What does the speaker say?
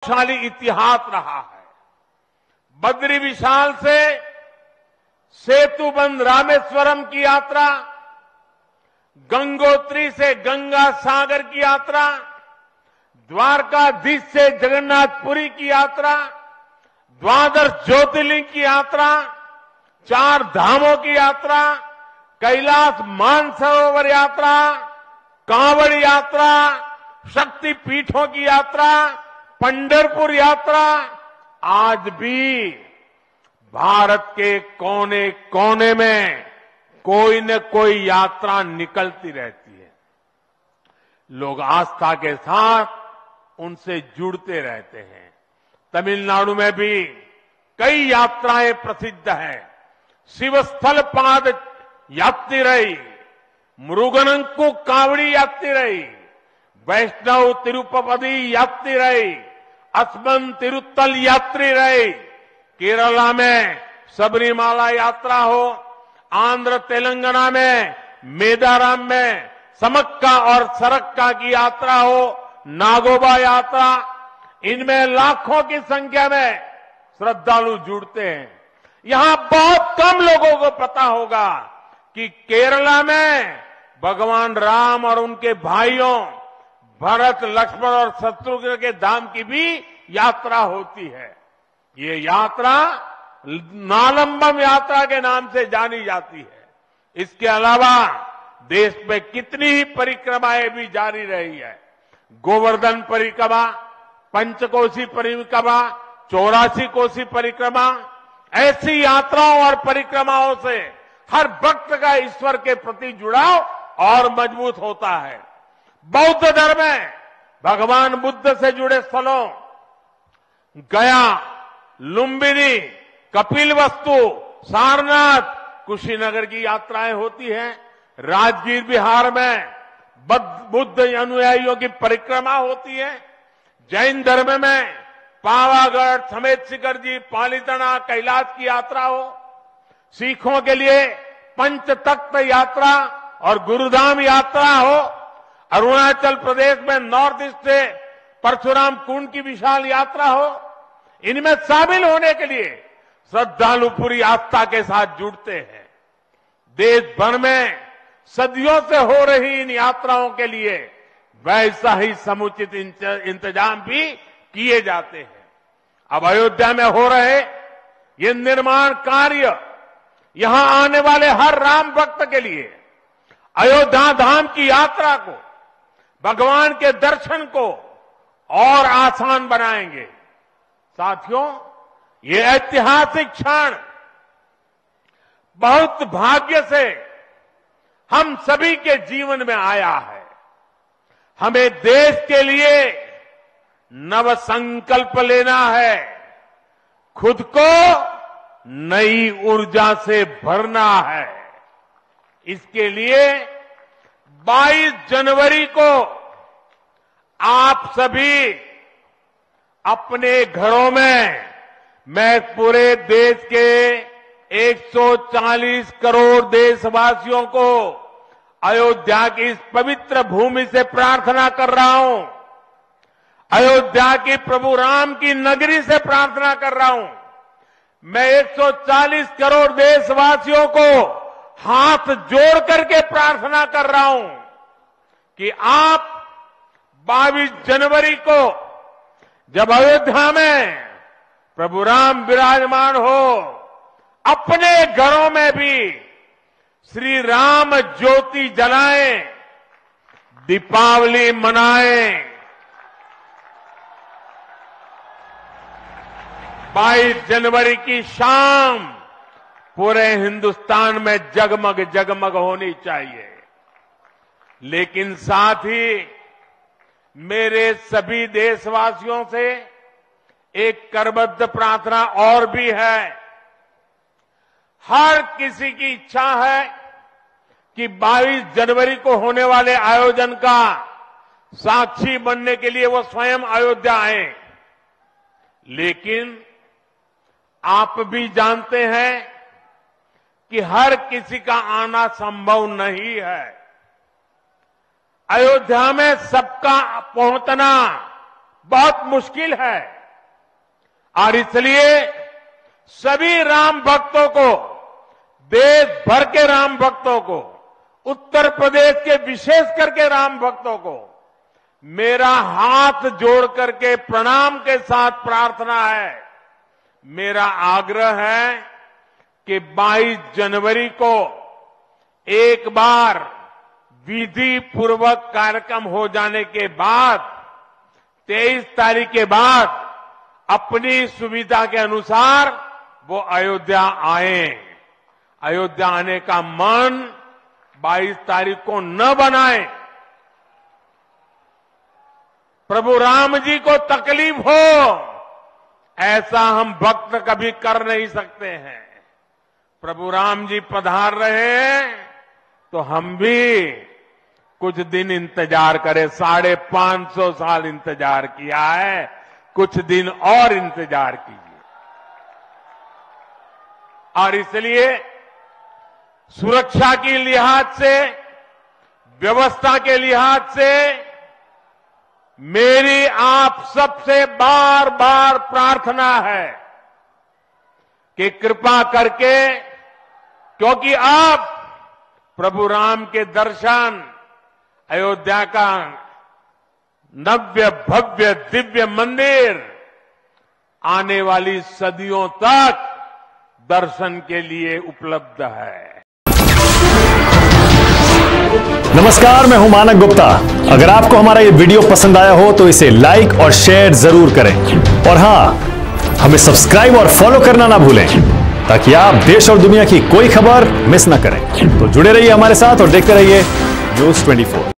शाली इतिहास रहा है। बद्री विशाल से सेतुबंध रामेश्वरम की यात्रा, गंगोत्री से गंगा सागर की यात्रा, द्वारकाधीश से जगन्नाथपुरी की यात्रा, द्वादश ज्योतिर्लिंग की यात्रा, 4 धामों की यात्रा, कैलाश मानसरोवर यात्रा, कांवड़ यात्रा, शक्ति पीठों की यात्रा, पंढरपुर यात्रा, आज भी भारत के कोने कोने में कोई न कोई यात्रा निकलती रहती है। लोग आस्था के साथ उनसे जुड़ते रहते हैं। तमिलनाडु में भी कई यात्राएं प्रसिद्ध हैं। शिवस्थल पाद यात्रिरई, मुरुगनंकु कावड़ी यात्रिरई, वैष्णव तिरुपति यात्रिरई, अस्मन तिरुत्तल यात्रिरई, केरला में सबरीमाला यात्रा हो, आंध्र तेलंगाना में मेदाराम में समक्का और सरक्का की यात्रा हो, नागोबा यात्रा, इनमें लाखों की संख्या में श्रद्धालु जुड़ते हैं। यहां बहुत कम लोगों को पता होगा कि केरला में भगवान राम और उनके भाइयों भरत, लक्ष्मण और शत्रुघ्न के धाम की भी यात्रा होती है। ये यात्रा नालंबम यात्रा के नाम से जानी जाती है। इसके अलावा देश में कितनी ही परिक्रमाएं भी जारी रही है। गोवर्धन परिक्रमा, पंचकोशी परिक्रमा, 84 कोसी परिक्रमा, ऐसी यात्राओं और परिक्रमाओं से हर भक्त का ईश्वर के प्रति जुड़ाव और मजबूत होता है। बौद्ध धर्म में भगवान बुद्ध से जुड़े स्थलों गया, लुम्बिनी, कपिलवस्तु, सारनाथ, कुशीनगर की यात्राएं होती हैं। राजगीर बिहार में बुद्ध अनुयायियों की परिक्रमा होती है। जैन धर्म में पावागढ़, समेत शिखर जी, पालीताना, कैलाश की यात्रा हो। सिखों के लिए पंच तख्त यात्रा और गुरुधाम यात्रा हो। अरुणाचल प्रदेश में नॉर्थ ईस्ट से परशुराम कुंड की विशाल यात्रा हो। इनमें शामिल होने के लिए श्रद्धालु पूरी आस्था के साथ जुड़ते हैं। देश भर में सदियों से हो रही इन यात्राओं के लिए वैसा ही समुचित इंतजाम भी किए जाते हैं। अब अयोध्या में हो रहे ये निर्माण कार्य यहां आने वाले हर राम भक्त के लिए अयोध्या धाम की यात्रा को, भगवान के दर्शन को और आसान बनाएंगे। साथियों, ये ऐतिहासिक क्षण बहुत भाग्य से हम सभी के जीवन में आया है। हमें देश के लिए नव संकल्प लेना है, खुद को नई ऊर्जा से भरना है। इसके लिए 22 जनवरी को आप सभी अपने घरों में, मैं पूरे देश के 140 करोड़ देशवासियों को अयोध्या की इस पवित्र भूमि से प्रार्थना कर रहा हूं। अयोध्या की प्रभु राम की नगरी से प्रार्थना कर रहा हूं। मैं 140 करोड़ देशवासियों को हाथ जोड़ करके प्रार्थना कर रहा हूं कि आप 22 जनवरी को जब अयोध्या में प्रभु राम विराजमान हो, अपने घरों में भी श्री राम ज्योति जलाएं, दीपावली मनाएं। 22 जनवरी की शाम पूरे हिंदुस्तान में जगमग जगमग होनी चाहिए। लेकिन साथ ही मेरे सभी देशवासियों से एक करबद्ध प्रार्थना और भी है। हर किसी की इच्छा है कि 22 जनवरी को होने वाले आयोजन का साक्षी बनने के लिए वो स्वयं अयोध्या आए। लेकिन आप भी जानते हैं कि हर किसी का आना संभव नहीं है। अयोध्या में सबका पहुंचना बहुत मुश्किल है। और इसलिए सभी राम भक्तों को, देश भर के राम भक्तों को, उत्तर प्रदेश के विशेष करके राम भक्तों को मेरा हाथ जोड़ करके प्रणाम के साथ प्रार्थना है, मेरा आग्रह है कि 22 जनवरी को एक बार विधि पूर्वक कार्यक्रम हो जाने के बाद 23 तारीख के बाद अपनी सुविधा के अनुसार वो अयोध्या आए। अयोध्या आने का मन 22 तारीख को न बनाए। प्रभु राम जी को तकलीफ हो, ऐसा हम भक्त कभी कर नहीं सकते हैं। प्रभु राम जी पधार रहे हैं तो हम भी कुछ दिन इंतजार करें। 550 साल इंतजार किया है, कुछ दिन और इंतजार कीजिए। और इसलिए सुरक्षा के लिहाज से, व्यवस्था के लिहाज से मेरी आप सबसे बार बार प्रार्थना है कि कृपा करके, क्योंकि आप प्रभु राम के दर्शन, अयोध्या का नव्य भव्य दिव्य मंदिर आने वाली सदियों तक दर्शन के लिए उपलब्ध है। नमस्कार, मैं हूं मानक गुप्ता। अगर आपको हमारा ये वीडियो पसंद आया हो तो इसे लाइक और शेयर जरूर करें। और हां, हमें सब्सक्राइब और फॉलो करना ना भूलें ताकि आप देश और दुनिया की कोई खबर मिस ना करें। तो जुड़े रहिए हमारे साथ और देखते रहिए न्यूज़ 24।